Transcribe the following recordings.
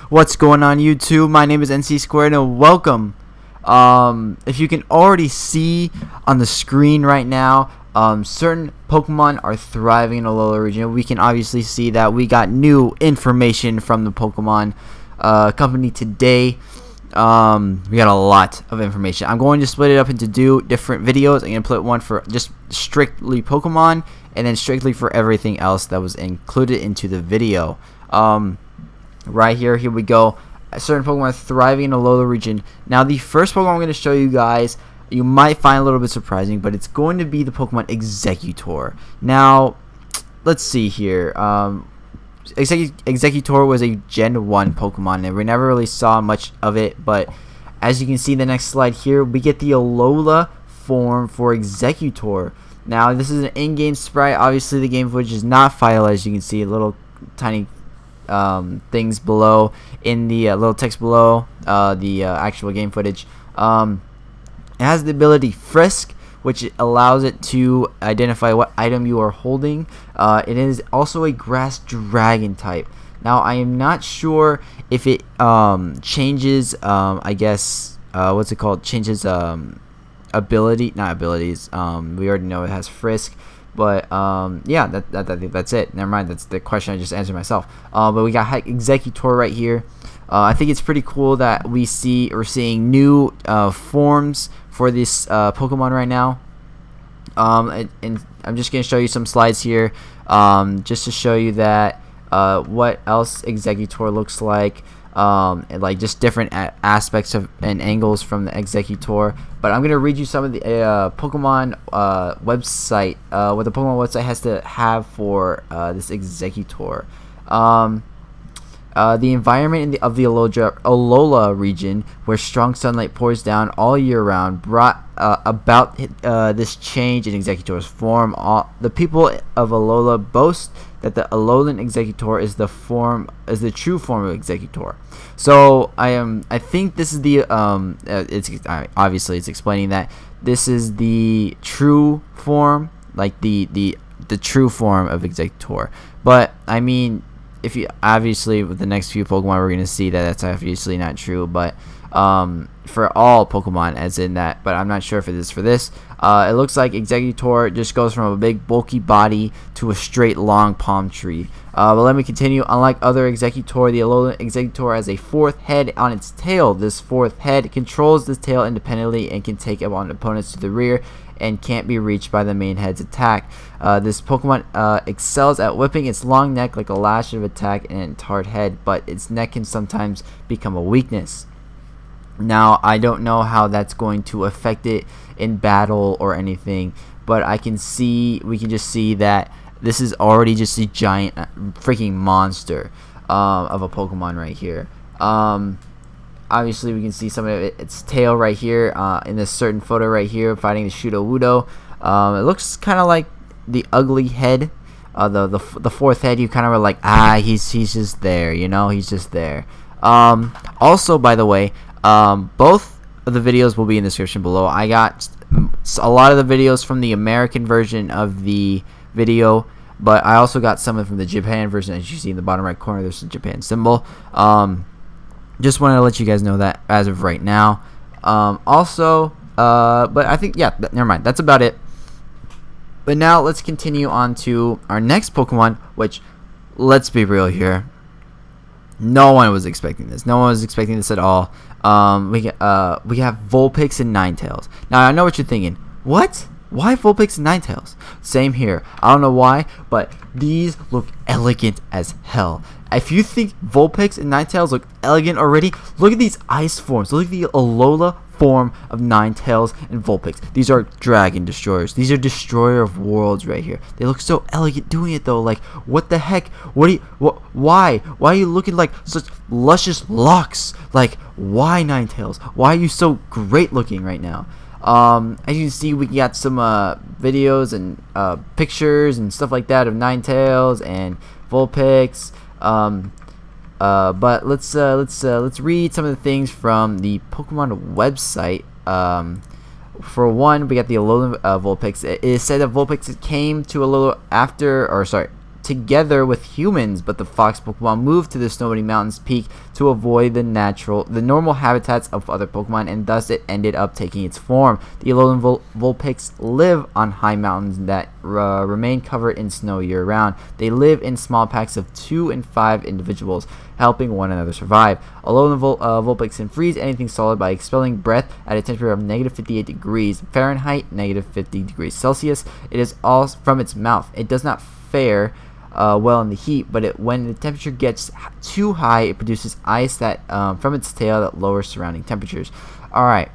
What's going on YouTube? My name is NC Squared and welcome. If you can already see on the screen right now, certain Pokemon are thriving in the Alola region. We can obviously see that we got new information from the Pokemon company today. We got a lot of information. I'm going to split it up into two different videos. I'm going to put one for just strictly Pokemon and then strictly for everything else that was included into the video. Right here we go. Certain Pokemon thriving in the Alola region. Now the first Pokemon I'm going to show you guys, you might find a little bit surprising, but it's going to be the Pokemon Exeggutor. Now let's see here. Exeggutor was a Gen 1 Pokemon and we never really saw much of it, but as you can see in the next slide here, we get the Alola form for Exeggutor. Now this is an in-game sprite. Obviously the game footage is not filed, as you can see, little tiny things below in the little text below the actual game footage. It has the ability Frisk, which allows it to identify what item you are holding. It is also a grass dragon type. Now I am not sure if it changes I guess what's it called, changes not abilities. We already know it has Frisk. But yeah, that's it. Never mind. That's the question I just answered myself. But we got Exeggutor right here. I think it's pretty cool that we're seeing new forms for this Pokemon right now. And I'm just gonna show you some slides here, just to show you that what else Exeggutor looks like. And like just different aspects of and angles from the Exeggutor. But I'm gonna read you some of the Pokemon website, what the Pokemon website has to have for this Exeggutor. The environment of the Alola region, where strong sunlight pours down all year round, brought about this change in Exeggutor's form. The people of Alola boast that the Alolan Exeggutor is the true form of Exeggutor. So I think this is the obviously it's explaining that this is the true form, like the true form of Exeggutor. But I mean, if you obviously with the next few Pokemon we're gonna see that that's obviously not true, but for all Pokemon as in that, but I'm not sure if it is for this. It looks like Exeggutor just goes from a big bulky body to a straight long palm tree. But let me continue. Unlike other Exeggutor, the Alolan Exeggutor has a fourth head on its tail. This fourth head controls the tail independently and can take on opponents to the rear and can't be reached by the main head's attack. This Pokemon excels at whipping its long neck like a lash of attack and its hard head, but its neck can sometimes become a weakness. Now I don't know how that's going to affect it in battle or anything, but we can just see that this is already just a giant freaking monster of a Pokemon right here. Obviously we can see some of its tail right here in this certain photo right here, fighting the Sudowoodo. It looks kind of like the ugly head, the fourth head. You kind of are like, he's just there, you know, he's just there. Also, by the way, both of the videos will be in the description below. I got a lot of the videos from the American version of the video, but I also got some from the Japan version. As you see in the bottom right corner, there's the Japan symbol. Just wanted to let you guys know that as of right now. But I think, yeah, never mind. That's about it. But now let's continue on to our next Pokemon, which, let's be real here, no one was expecting this. No one was expecting this at all. We have Vulpix and Ninetales. Now I know what you're thinking. What? Why Vulpix and Ninetales? Same here. I don't know why, but these look elegant as hell. If you think Vulpix and Ninetales look elegant already, look at these ice forms. Look at the Alola form of Ninetales and Vulpix. These are dragon destroyers. These are destroyer of worlds right here. They look so elegant doing it though. Like, what the heck? Why are you looking like such luscious locks? Like, why Ninetales? Why are you so great looking right now? As you can see, we got some videos and pictures and stuff like that of Ninetales and Vulpix. But let's read some of the things from the Pokemon website. For one, we got the Alola Vulpix. It is said that Vulpix came to Alola together with humans, but the fox Pokemon moved to the Snowy Mountains peak to avoid the normal habitats of other Pokemon, and thus it ended up taking its form. The Alolan Vulpix live on high mountains that remain covered in snow year-round. They live in small packs of 2 and 5 individuals, helping one another survive. Alolan Vulpix can freeze anything solid by expelling breath at a temperature of negative 58 degrees Fahrenheit, negative 50 degrees Celsius. It is all from its mouth. It does not fare well in the heat, but when the temperature gets too high, it produces ice that from its tail that lowers surrounding temperatures. Alright,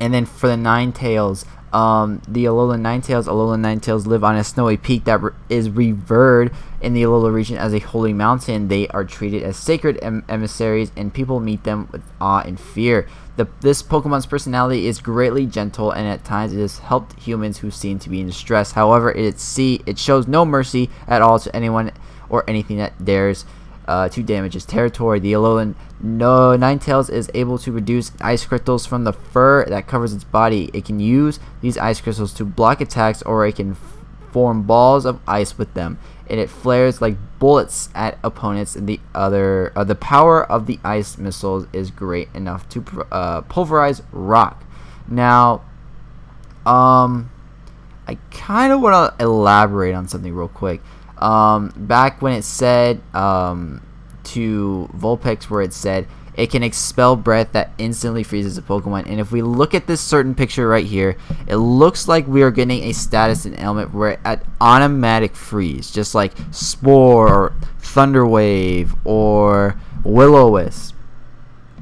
and then for the Ninetales, the Alolan Ninetales live on a snowy peak that is revered in the Alola region as a holy mountain. They are treated as sacred emissaries, and people meet them with awe and fear. This Pokemon's personality is greatly gentle, and at times it has helped humans who seem to be in distress. However, it shows no mercy at all to anyone or anything that dares to damage its territory. The Alolan Ninetales is able to produce ice crystals from the fur that covers its body. It can use these ice crystals to block attacks, or it can form balls of ice with them, and it flares like bullets at opponents. And the power of the ice missiles is great enough to pulverize rock. Now, I kind of want to elaborate on something real quick. Back when it said to Vulpix, where it said it can expel breath that instantly freezes a Pokemon, and if we look at this certain picture right here, it looks like we are getting a status and ailment where at automatic freeze, just like Spore or Thunderwave or Will-O-Wisp.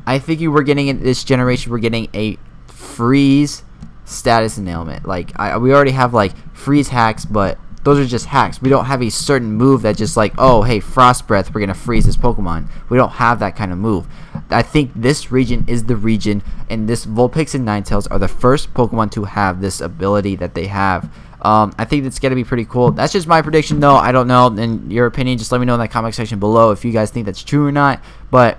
I think we're getting in this generation, we're getting a freeze status and ailment. Like we already have like freeze hacks, but those are just hacks. We don't have a certain move that just like, oh, hey, Frost Breath, we're going to freeze this Pokemon. We don't have that kind of move. I think this region is the region, and this Vulpix and Ninetales are the first Pokemon to have this ability that they have. I think that's going to be pretty cool. That's just my prediction, though. I don't know. In your opinion, just let me know in the comment section below if you guys think that's true or not. But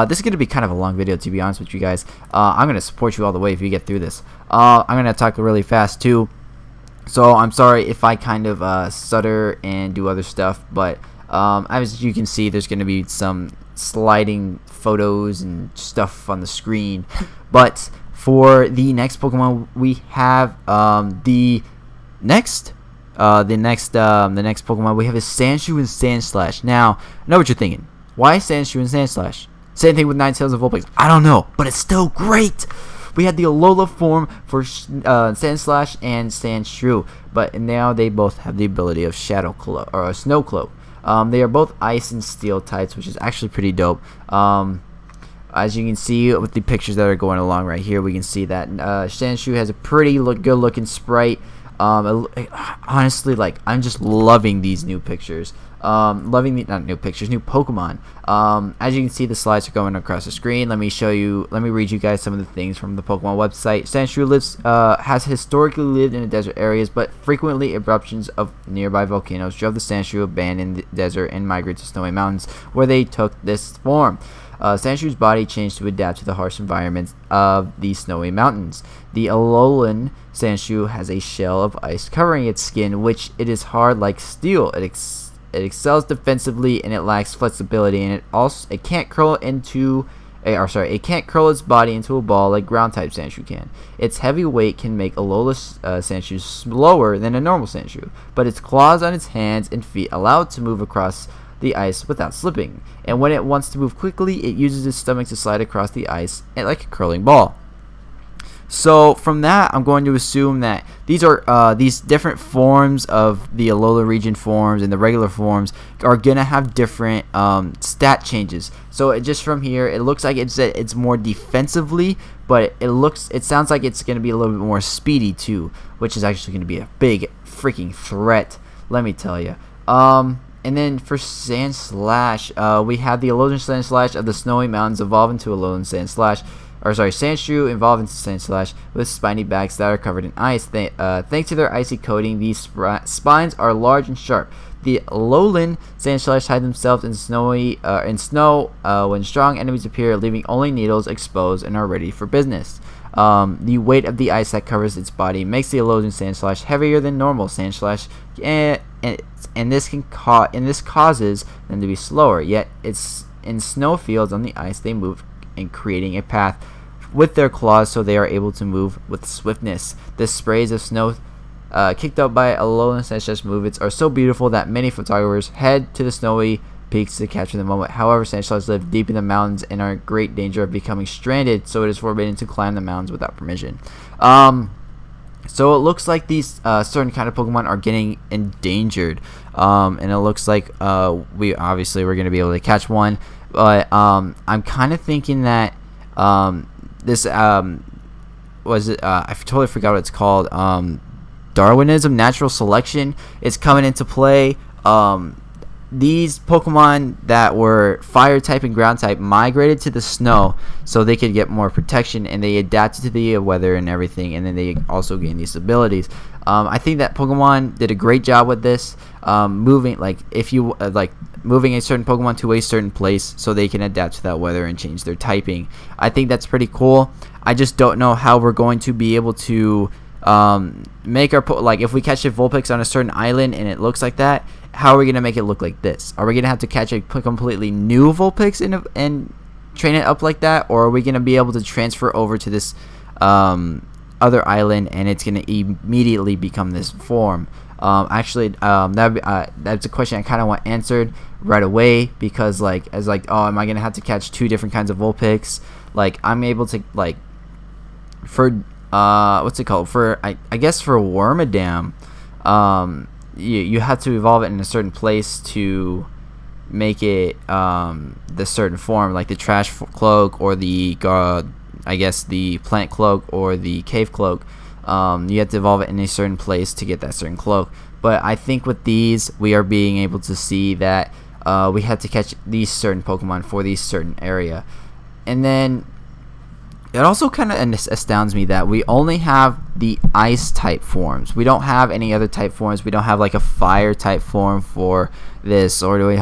this is going to be kind of a long video, to be honest with you guys. I'm going to support you all the way if you get through this. I'm going to talk really fast, too. So I'm sorry if I kind of stutter and do other stuff, but as you can see, there's going to be some sliding photos and stuff on the screen. But for the next Pokemon, we have the next Pokemon we have is Sandshrew and Sandslash. Now, I know what you're thinking. Why Sandshrew and Sandslash? Same thing with Ninetales and Vulpix. I don't know, but it's still great. We had the Alola form for Sandslash and Sandshrew, but now they both have the ability of Shadow Cloak or Snow Cloak. They are both Ice and Steel types, which is actually pretty dope. As you can see with the pictures that are going along right here, we can see that Sandshrew has a pretty good looking sprite. Honestly, like, I'm just loving these new pictures. New Pokemon. As you can see, the slides are going across the screen. Let me read you guys some of the things from the Pokemon website. Sandshrew has historically lived in the desert areas, but frequently eruptions of nearby volcanoes drove the Sandshrew abandon the desert and migrate to snowy mountains, where they took this form. Sandshrew's body changed to adapt to the harsh environments of the snowy mountains. The Alolan Sandshrew has a shell of ice covering its skin, which it is hard like steel. It excels defensively, and it lacks flexibility, and it can't curl its body into a ball like ground type Sandshrew can. Its heavy weight can make Alola Sandshrew slower than a normal Sandshrew, but its claws on its hands and feet allow it to move across the ice without slipping, and when it wants to move quickly, it uses its stomach to slide across the ice like a curling ball. So from that, I'm going to assume that these are these different forms of the Alola region forms and the regular forms are gonna have different stat changes. So just from here, it looks like it's more defensively, but it sounds like it's gonna be a little bit more speedy too, which is actually gonna be a big freaking threat. Let me tell you. And then for Sandslash, we have the Alolan Sandslash of the Snowy Mountains evolve into Alolan Sandshrew evolve into Sandslash with spiny backs that are covered in ice. Thanks to their icy coating, these spines are large and sharp. The Alolan Sandslash hide themselves in snow when strong enemies appear, leaving only needles exposed and are ready for business. The weight of the ice that covers its body makes the Alolan Sandslash heavier than normal Sandslash, and its and this causes them to be slower. Yet it's in snow fields on the ice they move in creating a path with their claws, so they are able to move with swiftness. The sprays of snow kicked up by Alola and Sandslash movements are so beautiful that many photographers head to the snowy peaks to capture the moment. However, Sandslash live deep in the mountains and are in great danger of becoming stranded, so it is forbidden to climb the mountains without permission. So it looks like these certain kind of Pokemon are getting endangered, and it looks like we're going to be able to catch one, but I'm kind of thinking that this was it? I totally forgot what it's called. Darwinism, natural selection, is coming into play. These Pokemon that were fire type and ground type migrated to the snow so they could get more protection, and they adapted to the weather and everything, and then they also gained these abilities. I think that Pokemon did a great job with this, moving moving a certain Pokemon to a certain place so they can adapt to that weather and change their typing. I think that's pretty cool. I just don't know how we're going to be able to make our if we catch a Vulpix on a certain island and it looks like that, how are we gonna make it look like this? Are we gonna have to catch a completely new Vulpix and train it up like that, or are we gonna be able to transfer over to this other island and it's gonna immediately become this form? That's a question I kind of want answered right away, because am I gonna have to catch two different kinds of Vulpix? I'm able to for what's it called, for I guess for Wormadam, you have to evolve it in a certain place to make it the certain form, like the trash cloak or the the plant cloak or the cave cloak. You have to evolve it in a certain place to get that certain cloak. But I think with these, we are being able to see that we had to catch these certain Pokemon for these certain area. And then it also kind of astounds me that we only have the ice type forms. We don't have any other type forms. We don't have like a fire type form for this, or we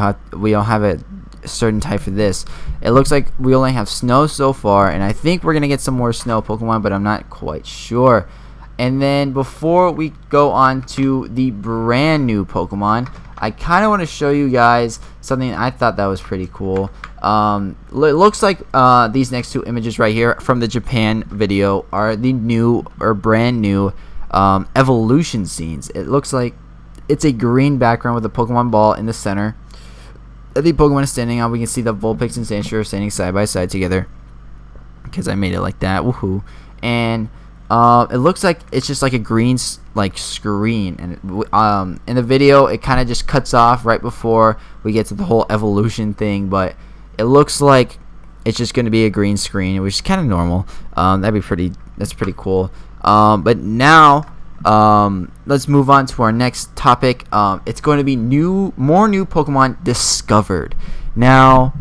don't have a certain type for this. It looks like we only have snow so far, and I think we're gonna get some more snow Pokemon, but I'm not quite sure. And then before we go on to the brand new Pokemon, I kind of want to show you guys something I thought that was pretty cool. It looks like these next two images right here from the Japan video are the new or brand new evolution scenes. It looks like it's a green background with a Pokemon ball in the center that the Pokemon is standing on. We can see the Vulpix and Sandshrew standing side by side together, because I made it like that. Woohoo! And it looks like it's just like a green screen, and in the video it kind of just cuts off right before we get to the whole evolution thing, but it looks like it's just going to be a green screen, which is kind of normal. That's pretty cool. But now let's move on to our next topic. It's going to be more new Pokemon discovered. Now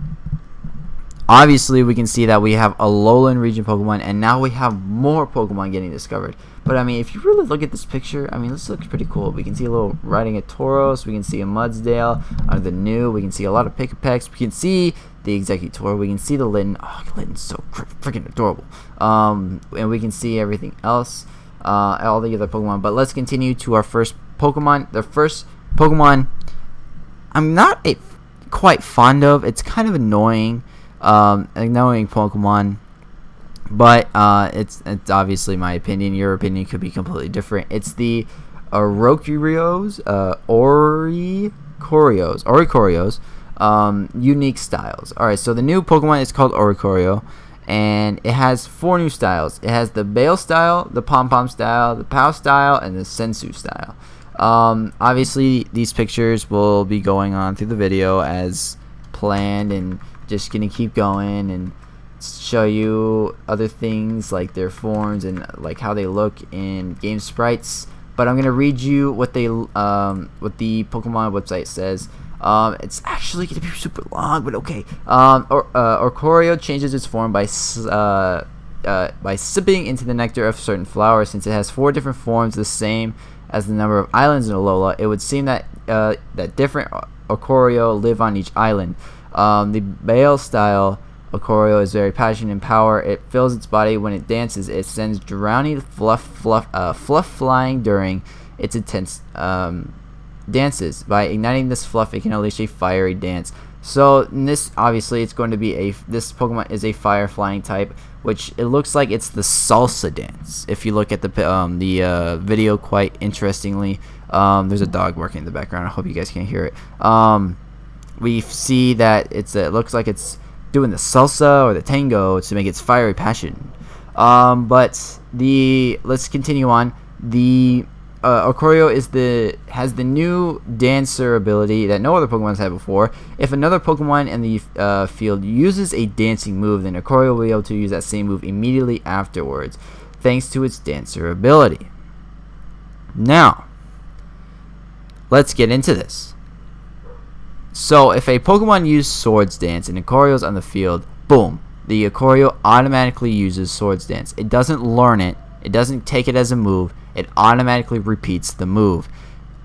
obviously we can see that we have Alolan region Pokemon, and now we have more Pokemon getting discovered. But I mean, if you really look at this picture, I mean, this looks pretty cool. We can see a little riding a Tauros. We can see a Mudsdale out of the new. We can see a lot of Pick-a-Pecks. We can see the Executor. We can see the Litten. Oh, Litten's so freaking adorable. And we can see everything else, all the other Pokemon. But let's continue to our first Pokemon. The first Pokemon I'm not quite fond of. It's kind of annoying. Pokemon, but it's obviously my opinion. Your opinion could be completely different. It's the Oricorios, unique styles. Alright, so the new Pokemon is called Oricorio, and it has 4 new styles. It has the Bale style, the Pom Pom style, the Pow style, and the Sensu style. Obviously these pictures will be going on through the video as planned, and just gonna keep going and show you other things like their forms and like how they look in game sprites. But I'm gonna read you what the Pokemon website says. It's actually gonna be super long, but okay. Oricorio changes its form by sipping into the nectar of certain flowers. Since it has 4 different forms, the same as the number of islands in Alola, it would seem that different Oricorio live on each island. The Bale style Oricorio is very passionate in power. It fills its body when it dances. It sends drowning fluff flying during its intense dances. By igniting this fluff, it can unleash a fiery dance. So in this, obviously, it's going to be this Pokemon is a fire flying type, which it looks like it's the salsa dance. If you look at the video quite interestingly, there's a dog barking in the background. I hope you guys can hear it. We see that it looks like it's doing the salsa or the tango to make its fiery passion. But let's continue on. The Oricorio has the new dancer ability that no other Pokemon's had before. If another Pokemon in the field uses a dancing move, then Oricorio will be able to use that same move immediately afterwards, thanks to its dancer ability. Now, let's get into this. So, if a Pokemon uses Swords Dance and Oricorio's on the field, boom, the Oricorio automatically uses Swords Dance. It doesn't learn it. It doesn't take it as a move. It automatically repeats the move.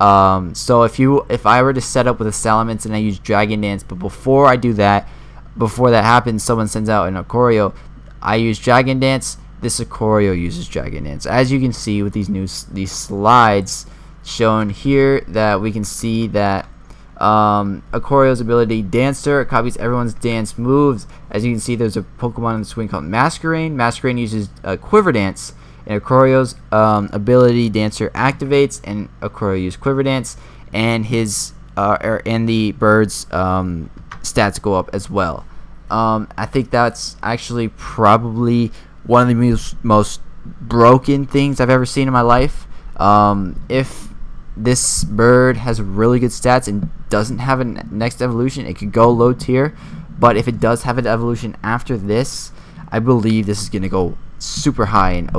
So if I were to set up with a Salamence and I use Dragon Dance, but before I do that, before that happens, someone sends out an Oricorio, I use Dragon Dance. This Oricorio uses Dragon Dance. As you can see with these slides shown here, that we can see that Oricorio's ability Dancer copies everyone's dance moves. As you can see, there's a Pokemon on the screen called Masquerain. Masquerain uses Quiver Dance. And Oricorio's ability Dancer activates, and Oricorio uses Quiver Dance, and his and the bird's stats go up as well. I think that's actually probably one of the most broken things I've ever seen in my life. If this bird has really good stats and doesn't have a next evolution, it could go low tier. But if it does have an evolution after this, I believe this is going to go super high, and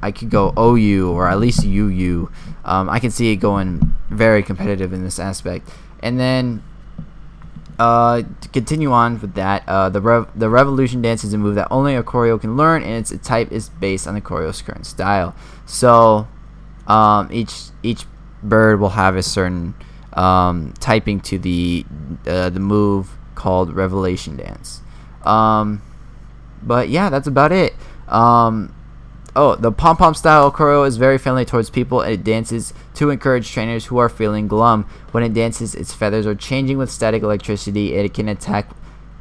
I could go OU or at least UU. I can see it going very competitive in this aspect. And then to continue on with that, the Revolution Dance is a move that only Oricorio can learn, and its type is based on Oricorio's current style. So each bird will have a certain typing to the move called Revelation Dance. But yeah, that's about it. The pom-pom style Oricorio is very friendly towards people, and it dances to encourage trainers who are feeling glum. When it dances, its feathers are changing with static electricity, and it can attack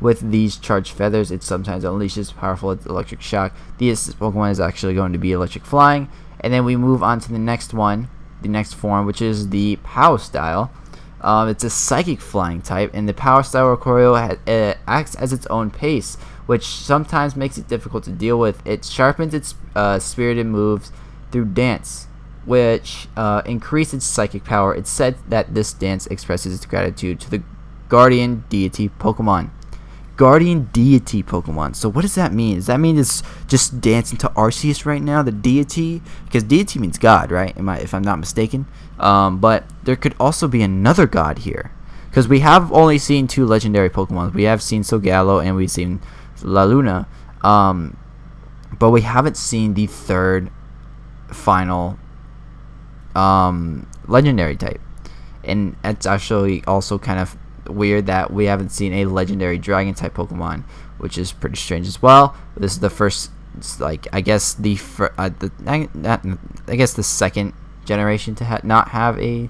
with these charged feathers. It sometimes unleashes powerful electric shock. This Pokemon is actually going to be electric flying. And then we move on to the next one, the next form, which is the Pow style. It's a psychic flying type, and the Power style Oricorio acts as its own pace, which sometimes makes it difficult to deal with. It sharpens its spirited moves through dance, which increases its psychic power. It's said that this dance expresses its gratitude to the guardian deity Pokemon. Guardian deity Pokemon. So what does that mean? Does that mean it's just dancing to Arceus right now, the deity? Because deity means god, right? If I'm not mistaken. But there could also be another god here, because we have only seen 2 legendary Pokemon. We have seen Solgallo and we've seen La Luna, but we haven't seen the third final legendary type, and it's actually also kind of weird that we haven't seen a legendary dragon type Pokemon, which is pretty strange as well. This is the first, I guess the second generation to not have a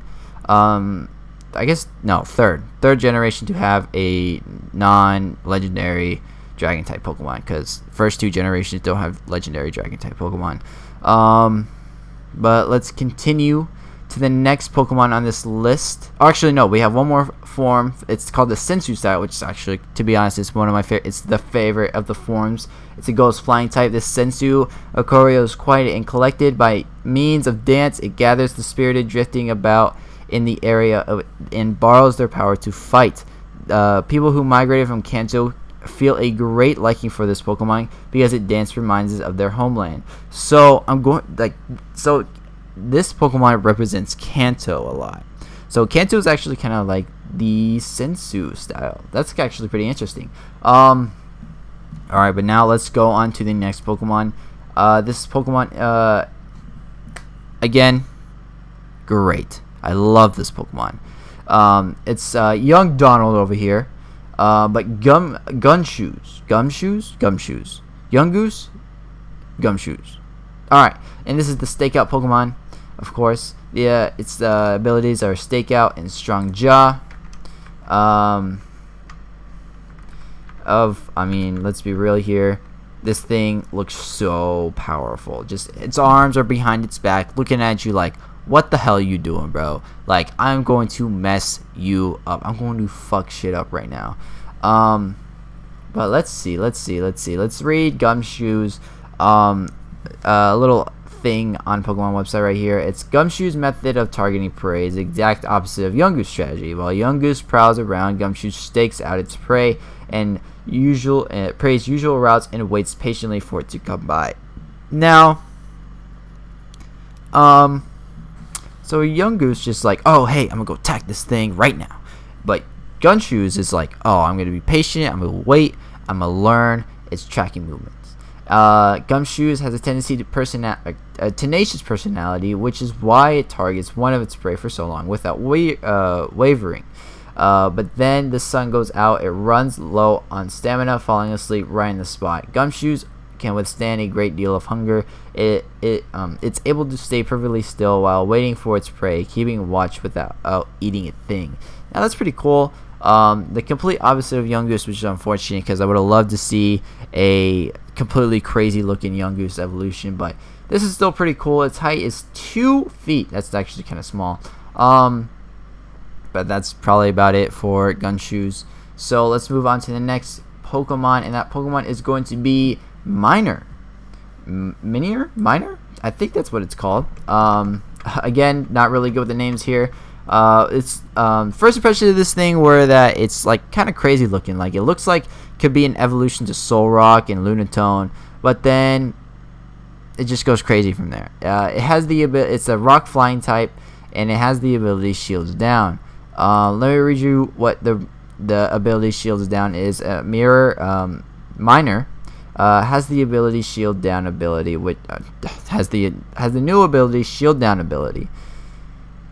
third generation to have a non-legendary dragon type Pokemon, because first 2 generations don't have legendary dragon type Pokemon. But let's continue to the next Pokemon on this list. Actually, no, we have one more form. It's called the Sensu style, which is actually, to be honest, is one of my favorite. It's the favorite of the forms. It's a ghost flying type. This Sensu Oricorio is quiet and collected. By means of dance, it gathers the spirited drifting about in the area and borrows their power to fight. People who migrated from Kanto feel a great liking for this Pokemon because it dance reminds us of their homeland. So this Pokemon represents Kanto a lot. So Kanto is actually kind of like the Sensu style. That's actually pretty interesting. Alright, but now let's go on to the next Pokemon. This Pokemon, again, great. I love this Pokemon. It's young Donald over here. But Gumshoes. Young Goose? Gumshoes. Alright, and this is the stakeout Pokemon. of course. Yeah, its abilities are Stakeout and Strong Jaw. I mean, let's be real here. This thing looks so powerful. Just its arms are behind its back, looking at you like, what the hell are you doing, bro? Like, I'm going to mess you up. I'm going to fuck shit up right now. But let's read Gumshoe's a little thing on Pokemon website right here. It's Gumshoe's method of targeting prey is the exact opposite of Yungoos' strategy. While Yungoos prowls around, Gumshoe stakes out its prey and prey's usual routes and waits patiently for it to come by. Now, so Yungoos just like, oh hey, I'm gonna go attack this thing right now. But Gumshoe's is like, oh, I'm gonna be patient, I'm gonna wait, I'm gonna learn its tracking movements. Gumshoe's has a tendency to a tenacious personality, which is why it targets one of its prey for so long without wavering. But then the sun goes out, it runs low on stamina, falling asleep right in the spot. Gumshoe's can withstand a great deal of hunger. It's able to stay perfectly still while waiting for its prey, keeping watch without eating a thing. Now that's pretty cool. The complete opposite of Yungoos, which is unfortunate because I would have loved to see a completely crazy looking Yungoos evolution, but this is still pretty cool. Its height is 2 feet. That's actually kind of small. But that's probably about it for Gumshoes. So let's move on to the next Pokemon, and that Pokemon is going to be Minor. Minor? I think that's what it's called. Again, not really good with the names here. It's first impression of this thing were that it's like kind of crazy looking. Like it looks like could be an evolution to Solrock and Lunatone, but then it just goes crazy from there. It has the it's a rock flying type, and it has the ability Shields Down. Let me read you what the ability Shields Down is. Minor has the ability Shield Down ability, which has the new ability Shield Down ability.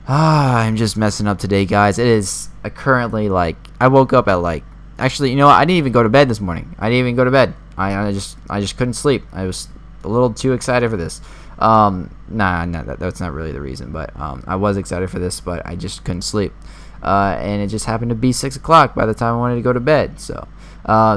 I'm just messing up today, guys. It is currently like I woke up at like, actually, you know what? I didn't even go to bed this morning. I I just couldn't sleep. I was a little too excited for this. That's not really the reason, but I was excited for this, but I just couldn't sleep. And it just happened to be 6 o'clock by the time I wanted to go to bed. So,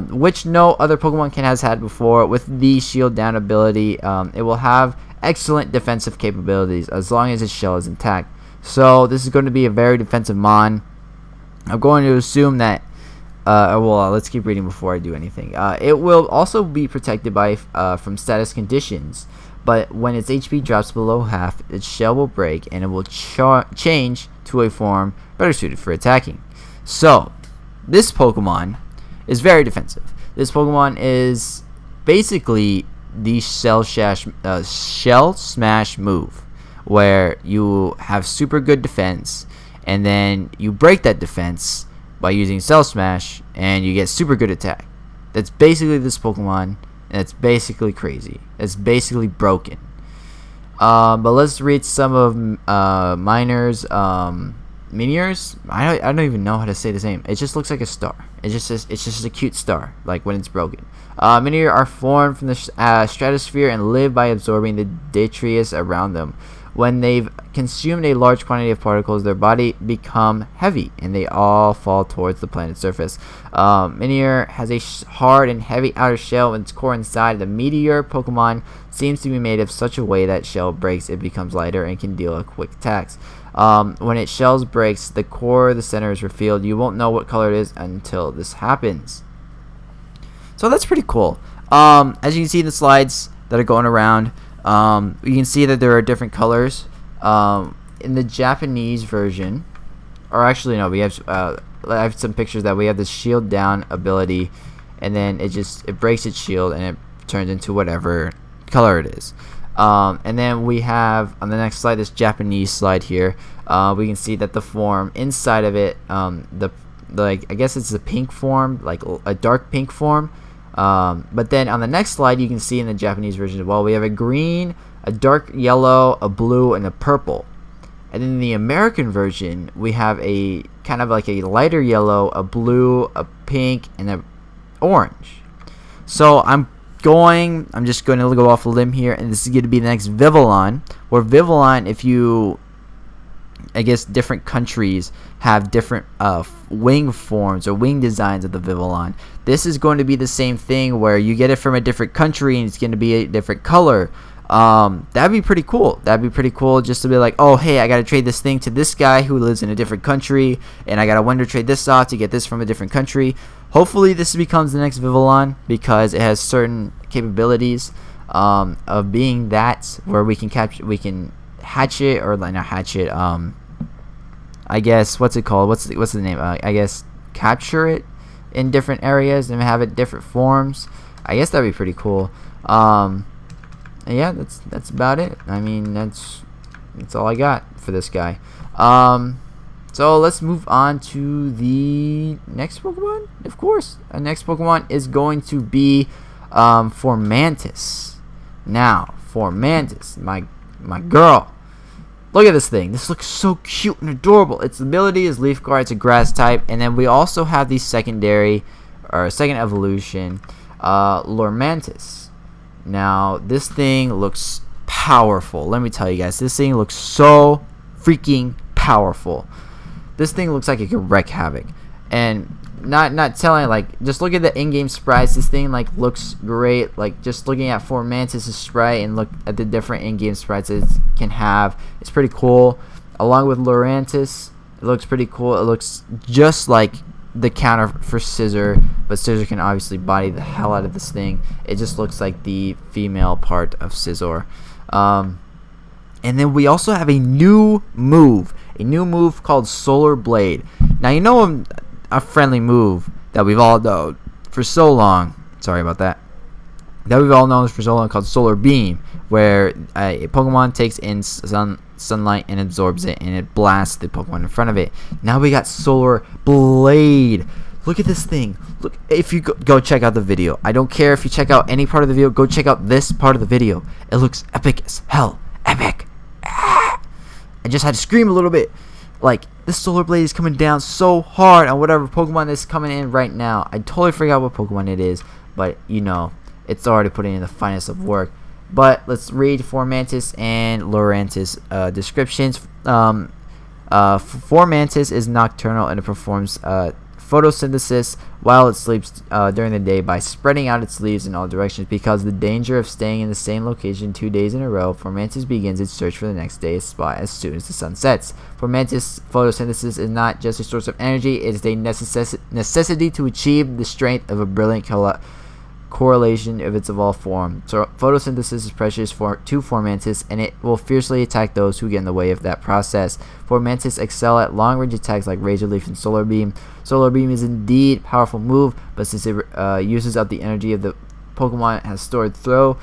which no other Pokemon has had before. With the Shield Down ability, it will have excellent defensive capabilities as long as its shell is intact. So this is going to be a very defensive Mon. I'm going to assume that. Let's keep reading before I do anything. It will also be protected by from status conditions, but when its HP drops below half, its shell will break and it will change to a form better suited for attacking. So this Pokemon is very defensive. This Pokemon is basically the Shell Smash move, where you have super good defense and then you break that defense by using Cell Smash and you get super good attack. That's basically this Pokemon, and it's basically crazy. It's basically broken. But let's read some of Minor's Meteors. I don't even know how to say the name. It just looks like a star. It's just a cute star, like when it's broken. Meteor are formed from the stratosphere and live by absorbing the detritus around them. When they've consumed a large quantity of particles, their body become heavy, and they all fall towards the planet's surface. Meteor has a hard and heavy outer shell, and its core inside. The Meteor Pokemon seems to be made of such a way that shell breaks, it becomes lighter and can deal quick attacks. When its shells breaks, the core of the center is revealed. You won't know what color it is until this happens. So that's pretty cool. As you can see in the slides that are going around, you can see that there are different colors. In the Japanese version, or actually no, we have I have some pictures that we have the Shield Down ability, and then it breaks its shield and it turns into whatever color it is. And then we have on the next slide, this Japanese slide here, we can see that the form inside of it, I guess it's a pink form, like a dark pink form. But then on the next slide, you can see in the Japanese version as well, we have a green, a dark yellow, a blue, and a purple. And in the American version, we have a kind of like a lighter yellow, a blue, a pink, and a orange. So I'm I'm just going to go off a limb here, and this is going to be the next Vivillon. Where Vivillon, if you, I guess, different countries have different wing forms or wing designs of the Vivillon. This is going to be the same thing where you get it from a different country and it's going to be a different color. That'd be pretty cool. That'd be pretty cool just to be like, oh, hey, I got to trade this thing to this guy who lives in a different country, and I got to wonder trade this off to get this from a different country. Hopefully this becomes the next Vivillon because it has certain capabilities of being that where we can hatch it, or like not hatch it, I guess, what's it called? What's the name? I guess capture it in different areas and have it different forms. I guess that'd be pretty cool. Yeah, that's about it. I mean, that's all I got for this guy. So let's move on to the next Pokemon. Of course, our next Pokemon is going to be Formantis. Now, Formantis, my girl. Look at this thing. This looks so cute and adorable. Its ability is Leaf Guard. It's a grass type, and then we also have the second evolution, Lormantis. Now, this thing looks powerful. Let me tell you guys, this thing looks so freaking powerful. This thing looks like it could wreak havoc. And not telling, like, just look at the in-game sprites. This thing, like, looks great. Like, just looking at Formantis' sprite and look at the different in-game sprites it can have, it's pretty cool. Along with Lurantis, it looks pretty cool. It looks just like the counter for Scizor, but Scizor can obviously body the hell out of this thing. It just looks like the female part of Scizor. And then we also have a new move called Solar Blade. Now, you know a friendly move that we've all known for so long. Sorry about that. That we've all known for so long, called Solar Beam, where a Pokemon takes in sunlight and absorbs it, and it blasts the Pokemon in front of it. Now we got Solar Blade. Look at this thing. Look, if you go check out the video. I don't care if you check out any part of the video. Go check out this part of the video. It looks epic as hell. Epic. Ah! I just had to scream a little bit. Like, this Solar Blade is coming down so hard on whatever Pokemon is coming in right now. I totally forgot what Pokemon it is, but you know, it's already putting in the finest of work. But let's read Formantis and Lurantis descriptions. Formantis is nocturnal and it performs photosynthesis while it sleeps during the day by spreading out its leaves in all directions. Because of the danger of staying in the same location 2 days in a row, Formantis begins its search for the next day's spot as soon as the sun sets. Formantis photosynthesis is not just a source of energy, it is a necessity to achieve the strength of a brilliant correlation of its evolved form. So photosynthesis is precious to Formantis, and it will fiercely attack those who get in the way of that process. Formantis excel at long-range attacks like Razor Leaf and Solar Beam. Solar Beam is indeed a powerful move, but since it uses up the energy of the Pokemon has stored through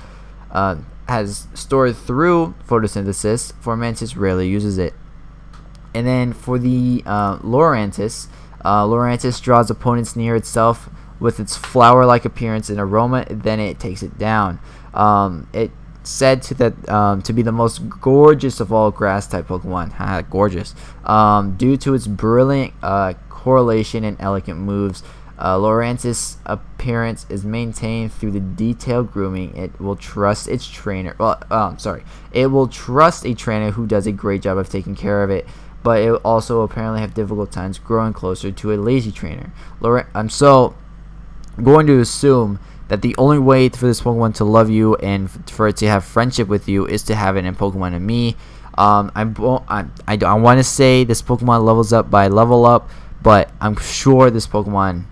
photosynthesis, Formantis rarely uses it. And then for the Lurantis, Lurantis draws opponents near itself with its flower-like appearance and aroma, then it takes it down. It's said to be the most gorgeous of all grass-type Pokemon. Gorgeous. Due to its brilliant correlation and elegant moves, Lurantis' appearance is maintained through the detailed grooming. It will trust its trainer. It will trust a trainer who does a great job of taking care of it, but it will also apparently have difficult times growing closer to a lazy trainer. I'm going to assume that the only way for this Pokemon to love you and for it to have friendship with you is to have it in Pokemon and me. I want to say this Pokemon levels up by level up, but I'm sure this Pokemon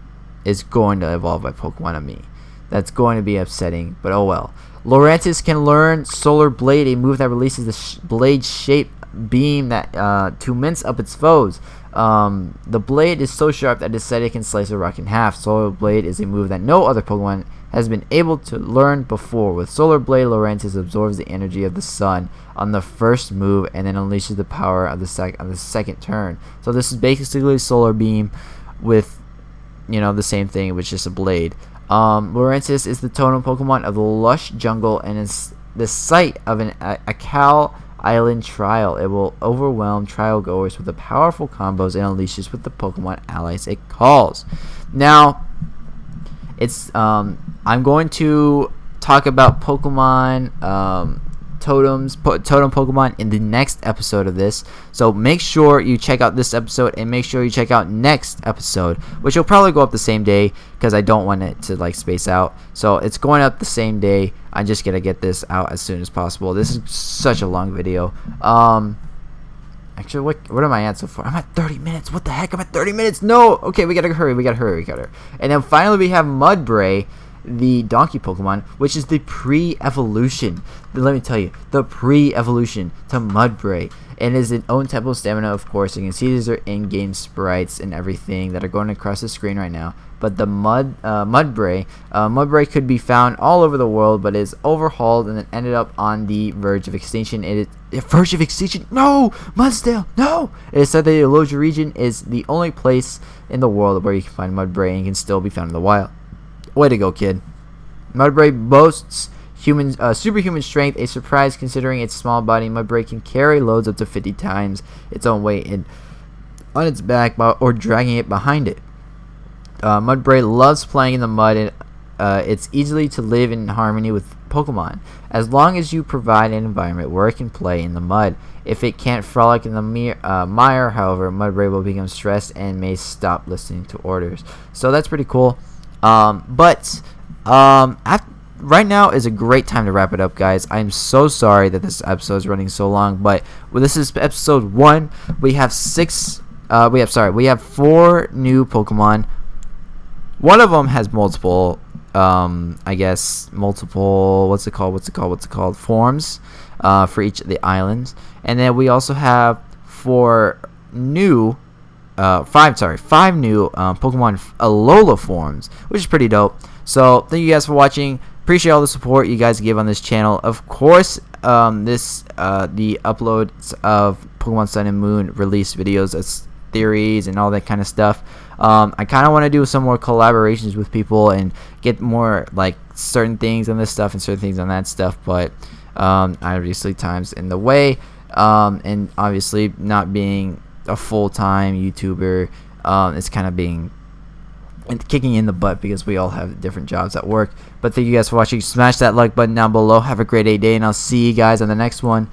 is going to evolve by Pokemon and me. That's going to be upsetting, but oh well. Lurantis can learn Solar Blade, a move that releases the blade-shaped beam that to mince up its foes. The blade is so sharp that it is said it can slice a rock in half. Solar Blade is a move that no other Pokemon has been able to learn before. With Solar Blade, Lurantis absorbs the energy of the sun on the first move and then unleashes the power of on the second turn. So this is basically Solar Beam with, you know, the same thing, which is a blade. Lurantis is the totem Pokemon of the lush jungle and is the site of a Cal Island trial. It will overwhelm trial goers with the powerful combos and unleashes with the Pokemon allies it calls. Now, it's I'm going to talk about Pokemon totem Pokemon in the next episode of this. So make sure you check out this episode and make sure you check out next episode, which will probably go up the same day because I don't want it to like space out. So it's going up the same day. I'm just gonna get this out as soon as possible. This is such a long video. Actually, what am I at so far? I'm at 30 minutes. What the heck? I'm at 30 minutes. No. Okay, we gotta hurry. And then finally we have Mudbray, the donkey Pokemon, which is the pre-evolution. Let me tell you, the pre-evolution to Mudbray. And is its own type of stamina, of course. You can see these are in-game sprites and everything that are going across the screen right now. But the Mudbray could be found all over the world, but is overhauled and then ended up on the verge of extinction. Verge of extinction? No! Mudsdale! No! It is said that the Alola region is the only place in the world where you can find Mudbray and can still be found in the wild. Way to go, kid. Mudbray boasts superhuman strength, a surprise considering its small body. Mudbray can carry loads up to 50 times its own weight on its back or dragging it behind it. Mudbray loves playing in the mud, and it's easily to live in harmony with Pokemon, as long as you provide an environment where it can play in the mud. If it can't frolic in the mire, however, Mudbray will become stressed and may stop listening to orders. So that's pretty cool. Right now is a great time to wrap it up, guys. I'm so sorry that this episode is running so long, but this is episode 1. We have 4 new Pokemon. One of them has multiple forms for each of the islands. And then we also have 5 new Pokemon Alola forms, which is pretty dope. So thank you guys for watching. Appreciate all the support you guys give on this channel. Of course, the uploads of Pokemon Sun and Moon release videos as theories and all that kind of stuff. I kind of want to do some more collaborations with people and get more like certain things on this stuff and certain things on that stuff, but obviously time's in the way, and obviously not being a full-time YouTuber, it's kind of being kicking in the butt because we all have different jobs at work. But thank you guys for watching. Smash that like button down below. Have a great day, and I'll see you guys on the next one.